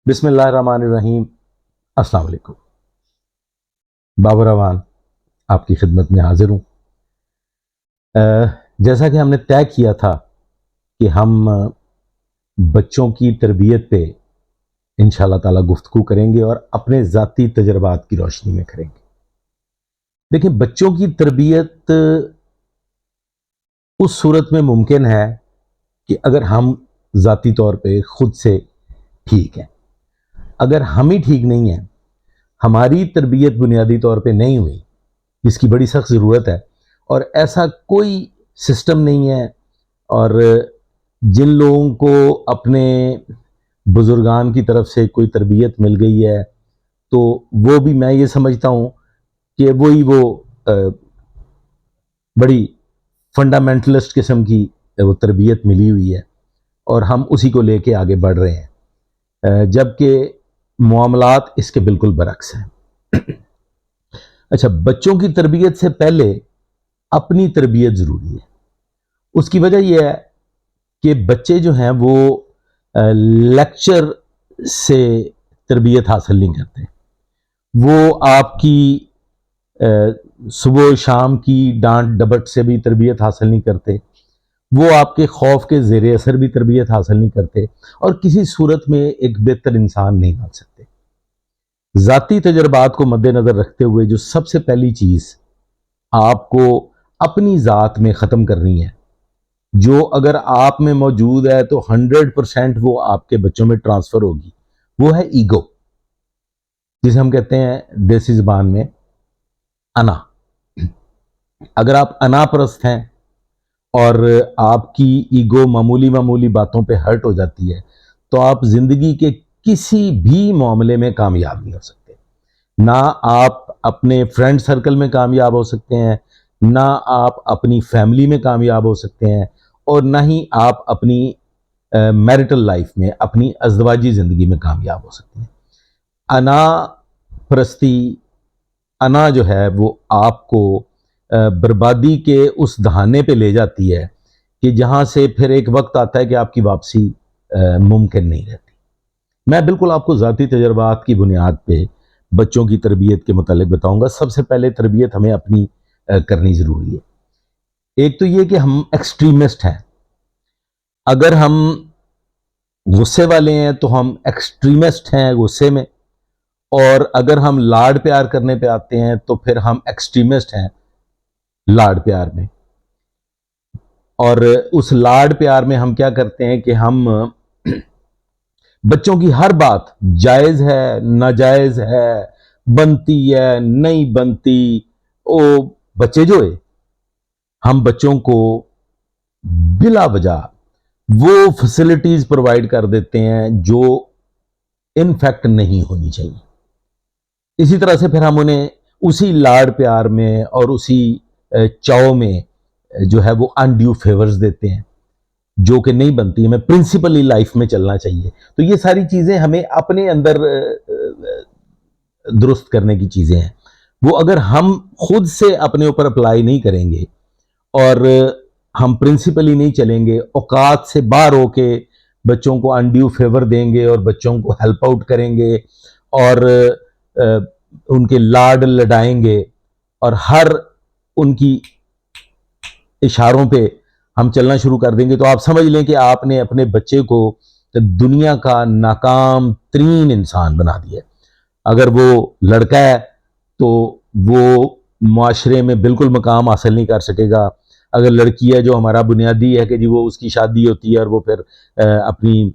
بسم اللہ الرحمن الرحیم۔ السلام علیکم۔ بابر اعوان آپ کی خدمت میں حاضر ہوں۔ جیسا کہ ہم نے طے کیا تھا کہ ہم بچوں کی تربیت پہ انشاءاللہ تعالی گفتگو کریں گے اور اپنے ذاتی تجربات کی روشنی میں کریں گے۔ دیکھیں، بچوں کی تربیت اس صورت میں ممکن ہے کہ اگر ہم ذاتی طور پہ خود سے ٹھیک ہیں۔ اگر ہم ہی ٹھیک نہیں ہیں، ہماری تربیت بنیادی طور پہ نہیں ہوئی، جس کی بڑی سخت ضرورت ہے، اور ایسا کوئی سسٹم نہیں ہے، اور جن لوگوں کو اپنے بزرگان کی طرف سے کوئی تربیت مل گئی ہے تو وہ بھی میں یہ سمجھتا ہوں کہ وہ بڑی فنڈامنٹلسٹ قسم کی وہ تربیت ملی ہوئی ہے اور ہم اسی کو لے کے آگے بڑھ رہے ہیں، جبکہ معاملات اس کے بالکل برعکس ہیں۔ اچھا، بچوں کی تربیت سے پہلے اپنی تربیت ضروری ہے۔ اس کی وجہ یہ ہے کہ بچے جو ہیں وہ لیکچر سے تربیت حاصل نہیں کرتے، وہ آپ کی صبح و شام کی ڈانٹ ڈپٹ سے بھی تربیت حاصل نہیں کرتے، وہ آپ کے خوف کے زیر اثر بھی تربیت حاصل نہیں کرتے، اور کسی صورت میں ایک بہتر انسان نہیں بن سکتے۔ ذاتی تجربات کو مد نظر رکھتے ہوئے جو سب سے پہلی چیز آپ کو اپنی ذات میں ختم کرنی ہے، جو اگر آپ میں موجود ہے تو 100% وہ آپ کے بچوں میں ٹرانسفر ہوگی، وہ ہے ایگو، جسے ہم کہتے ہیں دیسی زبان میں انا۔ اگر آپ انا پرست ہیں اور آپ کی ایگو معمولی باتوں پہ ہرٹ ہو جاتی ہے تو آپ زندگی کے کسی بھی معاملے میں کامیاب نہیں ہو سکتے۔ نہ آپ اپنے فرینڈ سرکل میں کامیاب ہو سکتے ہیں، نہ آپ اپنی فیملی میں کامیاب ہو سکتے ہیں، اور نہ ہی آپ اپنی میرٹل لائف میں، اپنی ازدواجی زندگی میں کامیاب ہو سکتے ہیں۔ انا پرستی، انا جو ہے وہ آپ کو بربادی کے اس دہانے پہ لے جاتی ہے کہ جہاں سے پھر ایک وقت آتا ہے کہ آپ کی واپسی ممکن نہیں رہتی۔ میں بالکل آپ کو ذاتی تجربات کی بنیاد پہ بچوں کی تربیت کے متعلق بتاؤں گا۔ سب سے پہلے تربیت ہمیں اپنی کرنی ضروری ہے۔ ایک تو یہ کہ ہم ایکسٹریمسٹ ہیں۔ اگر ہم غصے والے ہیں تو ہم ایکسٹریمسٹ ہیں غصے میں، اور اگر ہم لاڈ پیار کرنے پہ آتے ہیں تو پھر ہم ایکسٹریمسٹ ہیں لاڈ پیار میں۔ اور اس لاڈ پیار میں ہم کیا کرتے ہیں کہ ہم بچوں کی ہر بات جائز ہے، ناجائز ہے، بنتی ہے، نہیں بنتی، او بچے جو ہے، ہم بچوں کو بلا وجہ وہ فیسلٹیز پرووائڈ کر دیتے ہیں جو انفیکٹ نہیں ہونی چاہیے۔ اسی طرح سے پھر ہم انہیں اسی لاڈ پیار میں اور اسی چاؤ میں جو ہے وہ انڈیو فیورز دیتے ہیں جو کہ نہیں بنتی، ہمیں پرنسپلی لائف میں چلنا چاہیے۔ تو یہ ساری چیزیں ہمیں اپنے اندر درست کرنے کی چیزیں ہیں۔ وہ اگر ہم خود سے اپنے اوپر اپلائی نہیں کریں گے اور ہم پرنسپلی نہیں چلیں گے، اوقات سے باہر ہو کے بچوں کو انڈیو فیور دیں گے اور بچوں کو ہیلپ آؤٹ کریں گے اور ان کے لاڈ لڈائیں گے اور ہر ان کی اشاروں پہ ہم چلنا شروع کر دیں گے، تو آپ سمجھ لیں کہ آپ نے اپنے بچے کو دنیا کا ناکام ترین انسان بنا دیا۔ اگر وہ لڑکا ہے تو وہ معاشرے میں بالکل مقام حاصل نہیں کر سکے گا۔ اگر لڑکی ہے، جو ہمارا بنیادی ہے کہ جی وہ اس کی شادی ہوتی ہے اور وہ پھر اپنی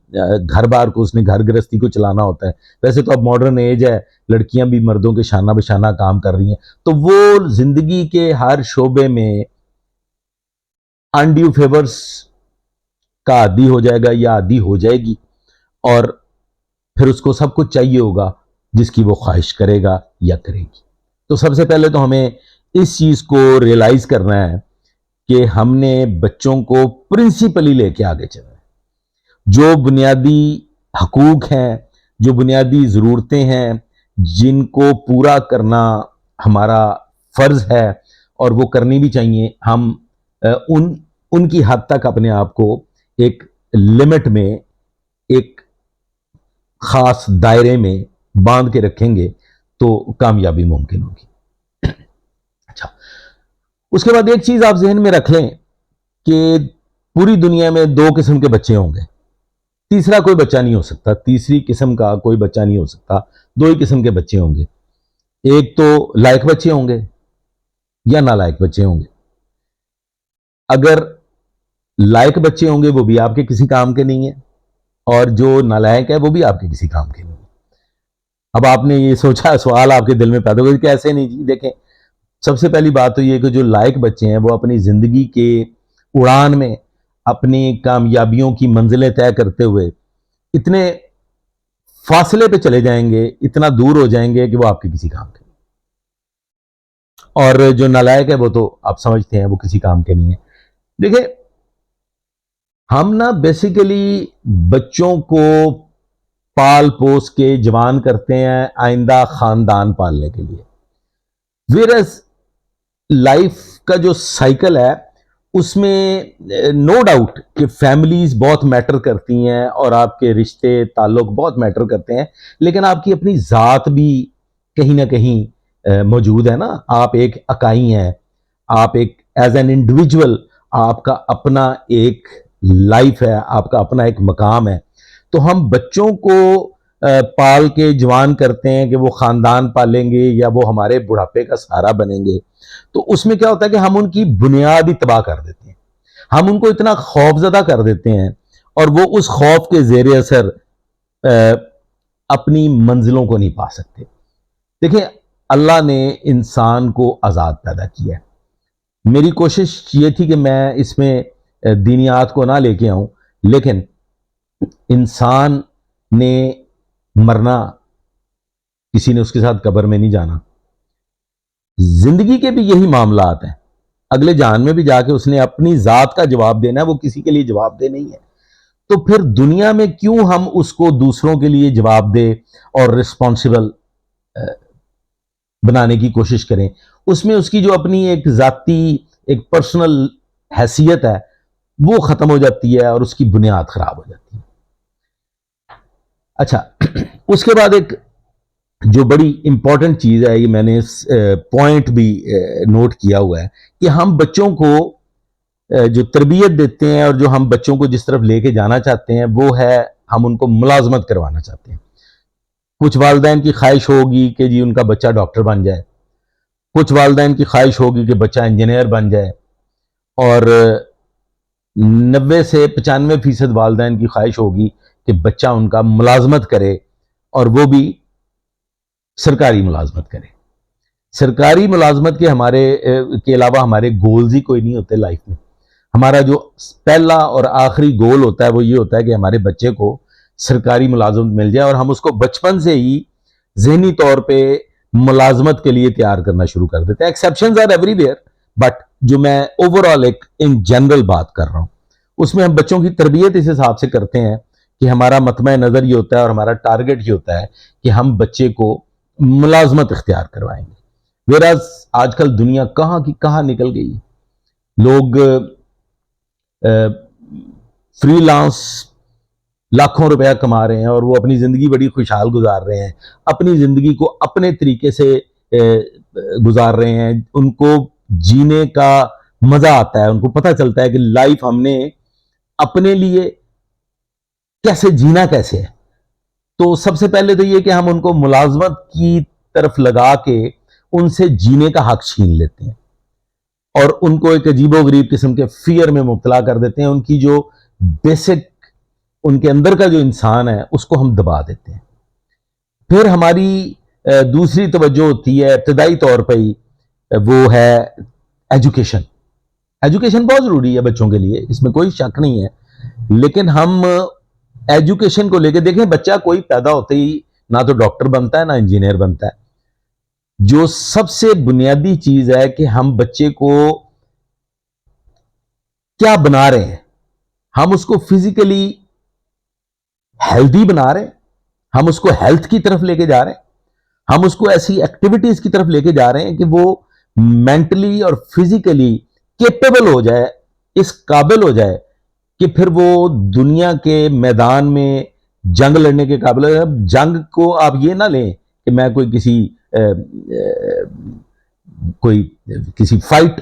گھر بار کو، اس نے گھر گرہستی کو چلانا ہوتا ہے۔ ویسے تو اب ماڈرن ایج ہے، لڑکیاں بھی مردوں کے شانہ بشانہ کام کر رہی ہیں، تو وہ زندگی کے ہر شعبے میں انڈیو فیورز کا عادی ہو جائے گا یا عادی ہو جائے گی، اور پھر اس کو سب کچھ چاہیے ہوگا جس کی وہ خواہش کرے گا یا کرے گی۔ تو سب سے پہلے تو ہمیں اس چیز کو ریئلائز کرنا ہے کہ ہم نے بچوں کو پرنسپلی لے کے آگے چلنا ہے۔ جو بنیادی حقوق ہیں، جو بنیادی ضرورتیں ہیں، جن کو پورا کرنا ہمارا فرض ہے اور وہ کرنی بھی چاہیے، ہم ان کی حد تک اپنے آپ کو ایک لمٹ میں، ایک خاص دائرے میں باندھ کے رکھیں گے تو کامیابی ممکن ہوگی. اچھا، اس کے بعد ایک چیز آپ ذہن میں رکھ لیں کہ پوری دنیا میں 2 قسم کے بچے ہوں گے. تیسرا کوئی بچہ نہیں ہو سکتا، تیسری قسم کا کوئی بچہ نہیں ہو سکتا. 2 ہی قسم کے بچے ہوں گے. ایک تو لائق بچے ہوں گے یا نالائق بچے ہوں گے. اگر لائق بچے ہوں گے وہ بھی آپ کے کسی کام کے نہیں ہیں، اور جو نالائق ہے وہ بھی آپ کے کسی کام کے نہیں ہیں. اب آپ نے یہ سوچا، سوال آپ کے دل میں پیدا ہو گیا کہ ایسے نہیں جی. دیکھیں، سب سے پہلی بات تو یہ کہ جو لائق بچے ہیں وہ اپنی زندگی کے اڑان میں اپنی کامیابیوں کی منزلیں طے کرتے ہوئے اتنے فاصلے پہ چلے جائیں گے، اتنا دور ہو جائیں گے کہ وہ آپ کے کسی کام کے نہیں. اور جو نالائق ہے وہ تو آپ سمجھتے ہیں وہ کسی کام کے نہیں ہے. دیکھیں، ہم نا بیسیکلی بچوں کو پال پوس کے جوان کرتے ہیں آئندہ خاندان پالنے کے لیے. ویئرز لائف کا جو سائیکل ہے اس میں نو ڈاؤٹ کہ فیملیز بہت میٹر کرتی ہیں اور آپ کے رشتے تعلق بہت میٹر کرتے ہیں، لیکن آپ کی اپنی ذات بھی کہیں نہ کہیں موجود ہے نا. آپ ایک اکائی ہیں، آپ ایک ایز این انڈیویجول، آپ کا اپنا ایک لائف ہے، آپ کا اپنا ایک مقام ہے. تو ہم بچوں کو پال کے جوان کرتے ہیں کہ وہ خاندان پالیں گے یا وہ ہمارے بڑھاپے کا سہارا بنیں گے. تو اس میں کیا ہوتا ہے کہ ہم ان کی بنیاد ہی تباہ کر دیتے ہیں. ہم ان کو اتنا خوف زدہ کر دیتے ہیں اور وہ اس خوف کے زیر اثر اپنی منزلوں کو نہیں پا سکتے. دیکھیں، اللہ نے انسان کو آزاد پیدا کیا ہے. میری کوشش یہ تھی کہ میں اس میں دینیات کو نہ لے کے آؤں، لیکن انسان نے مرنا، کسی نے اس کے ساتھ قبر میں نہیں جانا. زندگی کے بھی یہی معاملات ہیں. اگلے جہان میں بھی جا کے اس نے اپنی ذات کا جواب دینا ہے، وہ کسی کے لیے جواب دہ نہیں ہے. تو پھر دنیا میں کیوں ہم اس کو دوسروں کے لیے جواب دے اور رسپانسبل بنانے کی کوشش کریں؟ اس میں اس کی جو اپنی ایک ذاتی ایک پرسنل حیثیت ہے وہ ختم ہو جاتی ہے اور اس کی بنیاد خراب ہو جاتی ہے. اچھا، اس کے بعد ایک جو بڑی امپورٹنٹ چیز ہے، یہ میں نے پوائنٹ بھی نوٹ کیا ہوا ہے کہ ہم بچوں کو جو تربیت دیتے ہیں اور جو ہم بچوں کو جس طرف لے کے جانا چاہتے ہیں وہ ہے ہم ان کو ملازمت کروانا چاہتے ہیں. کچھ والدین کی خواہش ہوگی کہ جی ان کا بچہ ڈاکٹر بن جائے، کچھ والدین کی خواہش ہوگی کہ بچہ انجینئر بن جائے، اور 90 سے 95% والدین کی خواہش ہوگی کہ بچہ ان کا ملازمت کرے، اور وہ بھی سرکاری ملازمت کرے. سرکاری ملازمت کے علاوہ ہمارے گولز ہی کوئی نہیں ہوتے لائف میں. ہمارا جو پہلا اور آخری گول ہوتا ہے وہ یہ ہوتا ہے کہ ہمارے بچے کو سرکاری ملازمت مل جائے، اور ہم اس کو بچپن سے ہی ذہنی طور پہ ملازمت کے لیے تیار کرنا شروع کر دیتے ہیں. Exceptions are everywhere, but جو میں اوور آل ایک ان جنرل بات کر رہا ہوں، اس میں ہم بچوں کی تربیت اس حساب سے کرتے ہیں کہ ہمارا مطمع نظر یہ ہوتا ہے اور ہمارا ٹارگٹ یہ ہوتا ہے کہ ہم بچے کو ملازمت اختیار کروائیں گے. ویراز آج کل دنیا کہاں کی کہاں نکل گئی ہے. لوگ فری لانس لاکھوں روپیہ کما رہے ہیں اور وہ اپنی زندگی بڑی خوشحال گزار رہے ہیں، اپنی زندگی کو اپنے طریقے سے گزار رہے ہیں. ان کو جینے کا مزہ آتا ہے، ان کو پتہ چلتا ہے کہ لائف ہم نے اپنے لیے کیسے جینا کیسے ہے. تو سب سے پہلے تو یہ کہ ہم ان کو ملازمت کی طرف لگا کے ان سے جینے کا حق چھین لیتے ہیں اور ان کو ایک عجیب و غریب قسم کے فیئر میں مبتلا کر دیتے ہیں. ان کی جو بیسک ان کے اندر کا جو انسان ہے اس کو ہم دبا دیتے ہیں. پھر ہماری دوسری توجہ ہوتی ہے ابتدائی طور پہ ہی، وہ ہے ایجوکیشن. ایجوکیشن بہت ضروری ہے بچوں کے لیے، اس میں کوئی شک نہیں ہے، لیکن ہم ایجوکیشن کو لے کے دیکھیں، بچہ کوئی پیدا ہوتے ہی نہ تو ڈاکٹر بنتا ہے نہ انجینئر بنتا ہے. جو سب سے بنیادی چیز ہے کہ ہم بچے کو کیا بنا رہے ہیں. ہم اس کو فزیکلی ہیلدی بنا رہے ہیں، ہم اس کو ہیلتھ کی طرف لے کے جا رہے ہیں، ہم اس کو ایسی ایکٹیویٹیز کی طرف لے کے جا رہے ہیں کہ وہ مینٹلی اور فزیکلی کیپیبل ہو جائے، اس قابل ہو جائے کہ پھر وہ دنیا کے میدان میں جنگ لڑنے کے قابل ہے. اب جنگ کو آپ یہ نہ لیں کہ میں کوئی کسی فائٹ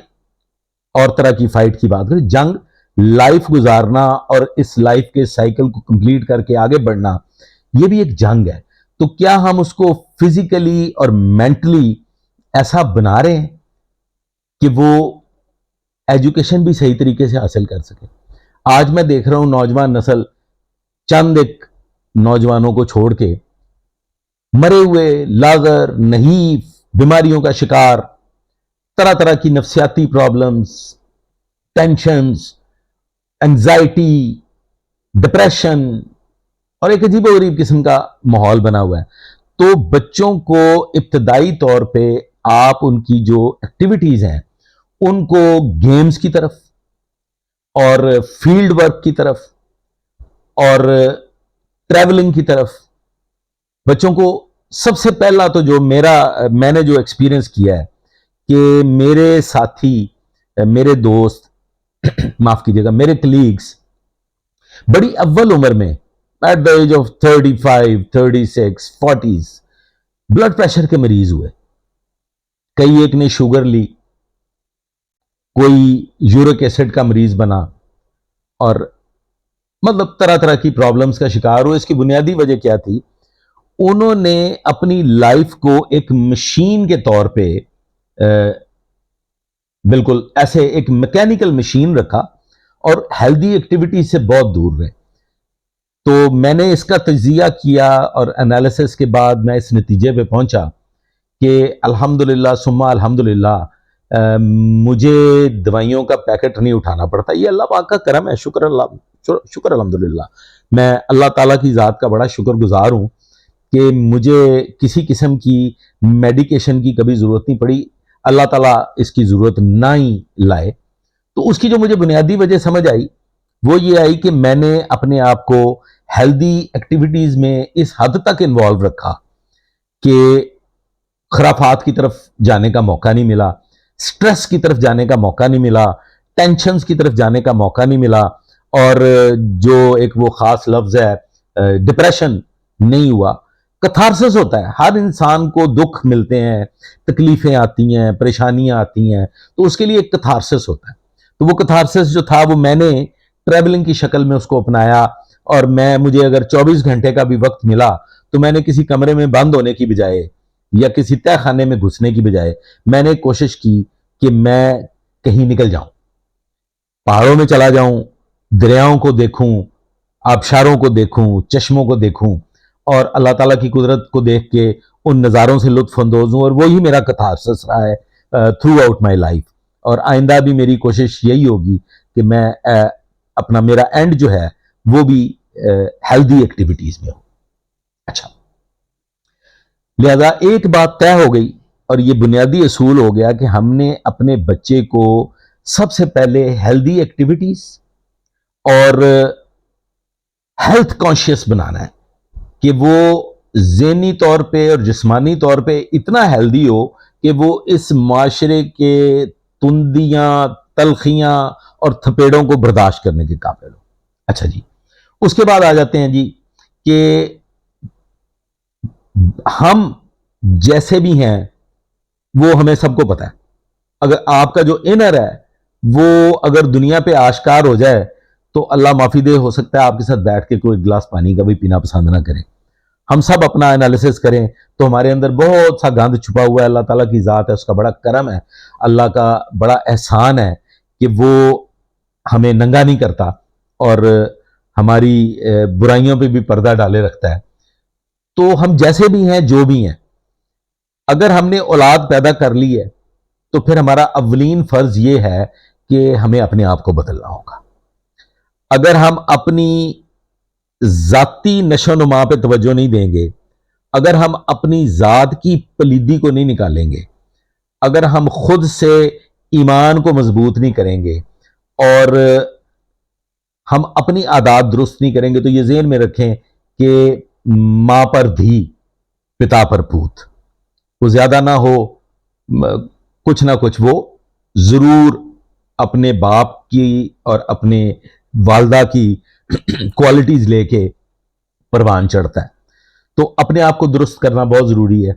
اور طرح کی فائٹ کی بات کریں. جنگ لائف گزارنا اور اس لائف کے سائیکل کو کمپلیٹ کر کے آگے بڑھنا، یہ بھی ایک جنگ ہے. تو کیا ہم اس کو فزیکلی اور مینٹلی ایسا بنا رہے ہیں کہ وہ ایجوکیشن بھی صحیح طریقے سے حاصل کر سکے؟ آج میں دیکھ رہا ہوں نوجوان نسل چند ایک نوجوانوں کو چھوڑ کے مرے ہوئے، لاغر، نحیف، بیماریوں کا شکار، طرح طرح کی نفسیاتی پرابلمز، ٹینشنز، انزائٹی، ڈپریشن، اور ایک عجیب و غریب قسم کا ماحول بنا ہوا ہے. تو بچوں کو ابتدائی طور پہ آپ ان کی جو ایکٹیویٹیز ہیں ان کو گیمز کی طرف اور فیلڈ ورک کی طرف اور ٹریولنگ کی طرف، بچوں کو سب سے پہلا تو جو میں نے جو ایکسپیرینس کیا ہے کہ میرے ساتھی، میرے دوست معاف کیجیے گا، میرے کلیگز بڑی اول عمر میں at the age of 35، 36، 40s blood pressure کے مریض ہوئے. کئی ایک نے شوگر لی، کوئی یورک ایسڈ کا مریض بنا، اور مطلب طرح طرح کی پرابلمز کا شکار ہوئے. اس کی بنیادی وجہ کیا تھی؟ انہوں نے اپنی لائف کو ایک مشین کے طور پہ بالکل ایسے ایک میکینیکل مشین رکھا اور ہیلدی ایکٹیویٹی سے بہت دور رہے. تو میں نے اس کا تجزیہ کیا اور انالیسس کے بعد میں اس نتیجے پہ پہنچا کہ الحمدللہ ثم الحمدللہ مجھے دوائیوں کا پیکٹ نہیں اٹھانا پڑتا. یہ اللہ پاک کا کرم ہے، شکر الحمدللہ. میں اللہ تعالیٰ کی ذات کا بڑا شکر گزار ہوں کہ مجھے کسی قسم کی میڈیکیشن کی کبھی ضرورت نہیں پڑی. اللہ تعالیٰ اس کی ضرورت نہ ہی لائے. تو اس کی جو مجھے بنیادی وجہ سمجھ آئی وہ یہ آئی کہ میں نے اپنے آپ کو ہیلدی ایکٹیویٹیز میں اس حد تک انوالو رکھا کہ خرافات کی طرف جانے کا موقع نہیں ملا، سٹریس کی طرف جانے کا موقع نہیں ملا، ٹینشنز کی طرف جانے کا موقع نہیں ملا، اور جو ایک وہ خاص لفظ ہے ڈپریشن نہیں ہوا. کتھارسس ہوتا ہے، ہر انسان کو دکھ ملتے ہیں، تکلیفیں آتی ہیں، پریشانیاں آتی ہیں، تو اس کے لیے ایک کتھارسس ہوتا ہے. تو وہ کتھارسس جو تھا وہ میں نے ٹریولنگ کی شکل میں اس کو اپنایا، اور مجھے اگر 24 گھنٹے کا بھی وقت ملا تو میں نے کسی کمرے میں بند ہونے کی بجائے یا کسی تہ خانے میں گھسنے کی بجائے میں نے کوشش کی کہ میں کہیں نکل جاؤں، پہاڑوں میں چلا جاؤں، دریاؤں کو دیکھوں، آبشاروں کو دیکھوں، چشموں کو دیکھوں، اور اللہ تعالیٰ کی قدرت کو دیکھ کے ان نظاروں سے لطف اندوز ہوں. اور وہی میرا کتھارسس رہا ہے تھرو آؤٹ مائی لائف. اور آئندہ بھی میری کوشش یہی ہوگی کہ میں اپنا میرا اینڈ جو ہے وہ بھی ہیلدی ایکٹیویٹیز میں ہو. اچھا، لہذا ایک بات طے ہو گئی اور یہ بنیادی اصول ہو گیا کہ ہم نے اپنے بچے کو سب سے پہلے ہیلدی ایکٹیویٹیز اور ہیلتھ کانشیس بنانا ہے کہ وہ ذہنی طور پہ اور جسمانی طور پہ اتنا ہیلدی ہو کہ وہ اس معاشرے کے تندیاں، تلخیاں اور تھپیڑوں کو برداشت کرنے کے قابل ہو. اچھا جی، اس کے بعد آ جاتے ہیں جی کہ ہم جیسے بھی ہیں وہ ہمیں سب کو پتا ہے. اگر آپ کا جو انر ہے وہ اگر دنیا پہ آشکار ہو جائے تو اللہ معافی دے، ہو سکتا ہے آپ کے ساتھ بیٹھ کے کوئی گلاس پانی کا بھی پینا پسند نہ کرے. ہم سب اپنا انالیسس کریں تو ہمارے اندر بہت سا گند چھپا ہوا ہے. اللہ تعالیٰ کی ذات ہے، اس کا بڑا کرم ہے، اللہ کا بڑا احسان ہے کہ وہ ہمیں ننگا نہیں کرتا اور ہماری برائیوں پہ بھی پردہ ڈالے رکھتا ہے. تو ہم جیسے بھی ہیں، جو بھی ہیں، اگر ہم نے اولاد پیدا کر لی ہے تو پھر ہمارا اولین فرض یہ ہے کہ ہمیں اپنے آپ کو بدلنا ہوگا. اگر ہم اپنی ذاتی نشو و نما پہ توجہ نہیں دیں گے، اگر ہم اپنی ذات کی پلیدی کو نہیں نکالیں گے، اگر ہم خود سے ایمان کو مضبوط نہیں کریں گے اور ہم اپنی عادات درست نہیں کریں گے، تو یہ ذہن میں رکھیں کہ ماں پر دھی، پتا پر پوت، وہ زیادہ نہ ہو کچھ نہ کچھ وہ ضرور اپنے باپ کی اور اپنے والدہ کی کوالٹیز لے کے پروان چڑھتا ہے. تو اپنے آپ کو درست کرنا بہت ضروری ہے,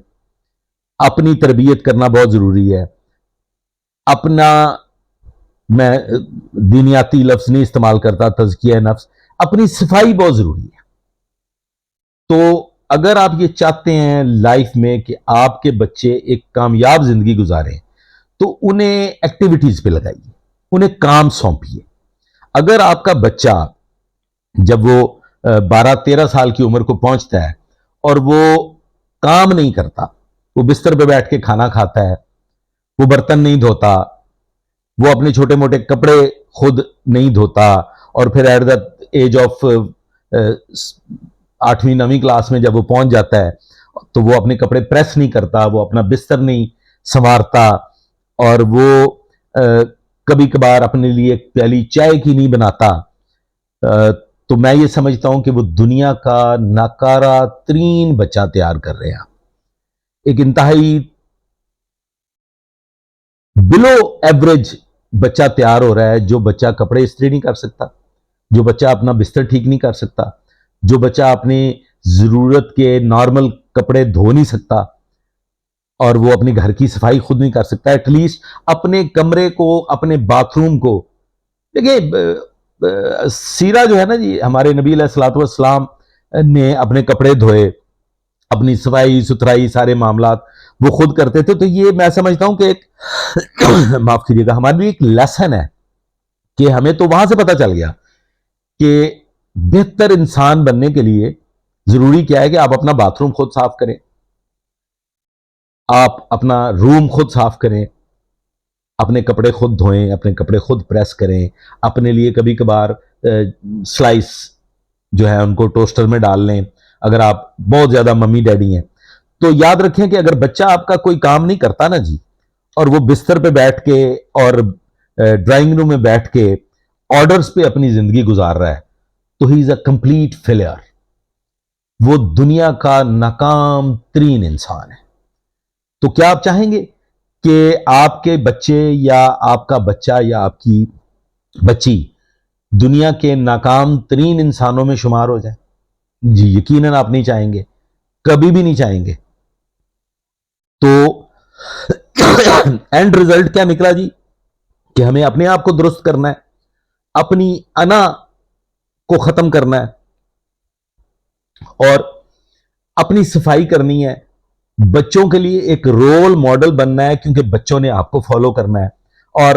اپنی تربیت کرنا بہت ضروری ہے. اپنا, میں دینیاتی لفظ نہیں استعمال کرتا, تزکیہ نفس, اپنی صفائی بہت ضروری ہے. تو اگر آپ یہ چاہتے ہیں لائف میں کہ آپ کے بچے ایک کامیاب زندگی گزاریں, تو انہیں ایکٹیویٹیز پہ لگائیے, انہیں کام سونپیے. اگر آپ کا بچہ جب وہ 12-13 سال کی عمر کو پہنچتا ہے اور وہ کام نہیں کرتا, وہ بستر پہ بیٹھ کے کھانا کھاتا ہے, وہ برتن نہیں دھوتا, وہ اپنے چھوٹے موٹے کپڑے خود نہیں دھوتا, اور پھر ایٹ دا ایج آف 8ویں 9ویں کلاس میں جب وہ پہنچ جاتا ہے تو وہ اپنے کپڑے پریس نہیں کرتا, وہ اپنا بستر نہیں سنوارتا, اور وہ کبھی کبھار اپنے لیے ایک پیالی چائے کی نہیں بناتا, تو میں یہ سمجھتا ہوں کہ وہ دنیا کا ناکارہ ترین بچہ تیار کر رہے ہیں. ایک انتہائی بلو ایوریج بچہ تیار ہو رہا ہے, جو بچہ کپڑے استری نہیں کر سکتا, جو بچہ اپنا بستر ٹھیک نہیں کر سکتا, جو بچہ اپنی ضرورت کے نارمل کپڑے دھو نہیں سکتا, اور وہ اپنے گھر کی صفائی خود نہیں کر سکتا. ایٹ لیسٹ اپنے کمرے کو, اپنے باتھ روم کو دیکھیے, سیرہ جو ہے نا جی, ہمارے نبی علیہ الصلوۃ والسلام نے اپنے کپڑے دھوئے, اپنی صفائی ستھرائی سارے معاملات وہ خود کرتے تھے. تو یہ میں سمجھتا ہوں کہ ایک معاف کیجیے گا, ہمارے لیے ایک لیسن ہے کہ ہمیں تو وہاں سے پتہ چل گیا کہ بہتر انسان بننے کے لیے ضروری کیا ہے کہ آپ اپنا باتھ روم خود صاف کریں, آپ اپنا روم خود صاف کریں, اپنے کپڑے خود دھوئیں, اپنے کپڑے خود پریس کریں, اپنے لیے کبھی کبھار سلائس جو ہے ان کو ٹوسٹر میں ڈال لیں اگر آپ بہت زیادہ ممی ڈیڈی ہیں. تو یاد رکھیں کہ اگر بچہ آپ کا کوئی کام نہیں کرتا نا جی, اور وہ بستر پہ بیٹھ کے اور ڈرائنگ روم میں بیٹھ کے آرڈرز پہ اپنی زندگی گزار رہا ہے, تو ہی از اے کمپلیٹ فیلئر, وہ دنیا کا ناکام ترین انسان ہے. تو کیا آپ چاہیں گے کہ آپ کے بچے یا آپ کا بچہ یا آپ کی بچی دنیا کے ناکام ترین انسانوں میں شمار ہو جائے؟ جی یقیناً آپ نہیں چاہیں گے, کبھی بھی نہیں چاہیں گے. تو اینڈ ریزلٹ کیا نکلا جی, کہ ہمیں اپنے آپ کو درست کرنا ہے, اپنی انا کو ختم کرنا ہے, اور اپنی صفائی کرنی ہے, بچوں کے لیے ایک رول ماڈل بننا ہے, کیونکہ بچوں نے آپ کو فالو کرنا ہے. اور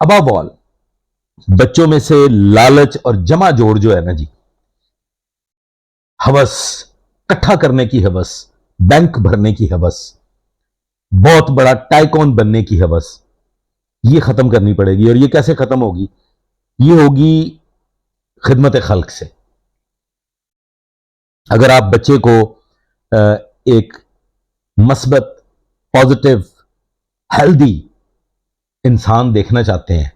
ابو آل بچوں میں سے لالچ اور جمع جوڑ جو ہے نا جی, ہوس, اکٹھا کرنے کی ہوس, بینک بھرنے کی ہوس, بہت بڑا ٹائکون بننے کی ہوس, یہ ختم کرنی پڑے گی. اور یہ کیسے ختم ہوگی؟ یہ ہوگی خدمت خلق سے. اگر آپ بچے کو ایک مثبت, پازیٹیو, ہیلدی انسان دیکھنا چاہتے ہیں,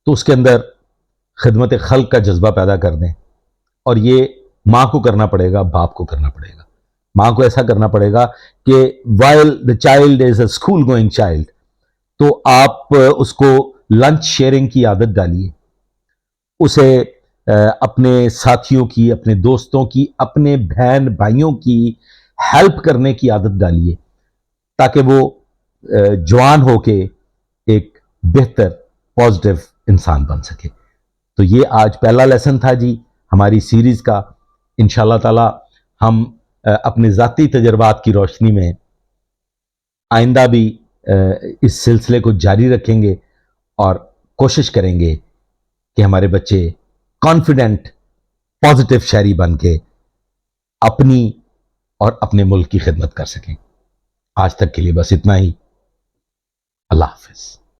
تو اس کے اندر خدمت خلق کا جذبہ پیدا کر دیں. اور یہ ماں کو کرنا پڑے گا, باپ کو کرنا پڑے گا. ماں کو ایسا کرنا پڑے گا کہ while the child is a school going child, تو آپ اس کو لنچ شیئرنگ کی عادت ڈالیے, اسے اپنے ساتھیوں کی, اپنے دوستوں کی, اپنے بہن بھائیوں کی ہیلپ کرنے کی عادت ڈالیے, تاکہ وہ جوان ہو کے ایک بہتر پازیٹیو انسان بن سکے. تو یہ آج پہلا لیسن تھا جی ہماری سیریز کا. انشاءاللہ تعالی ہم اپنے ذاتی تجربات کی روشنی میں آئندہ بھی اس سلسلے کو جاری رکھیں گے, اور کوشش کریں گے کہ ہمارے بچے کانفیڈنٹ, پازیٹیو شہری بن کے اپنی اور اپنے ملک کی خدمت کر سکیں. آج تک کے لیے بس اتنا ہی. اللہ حافظ.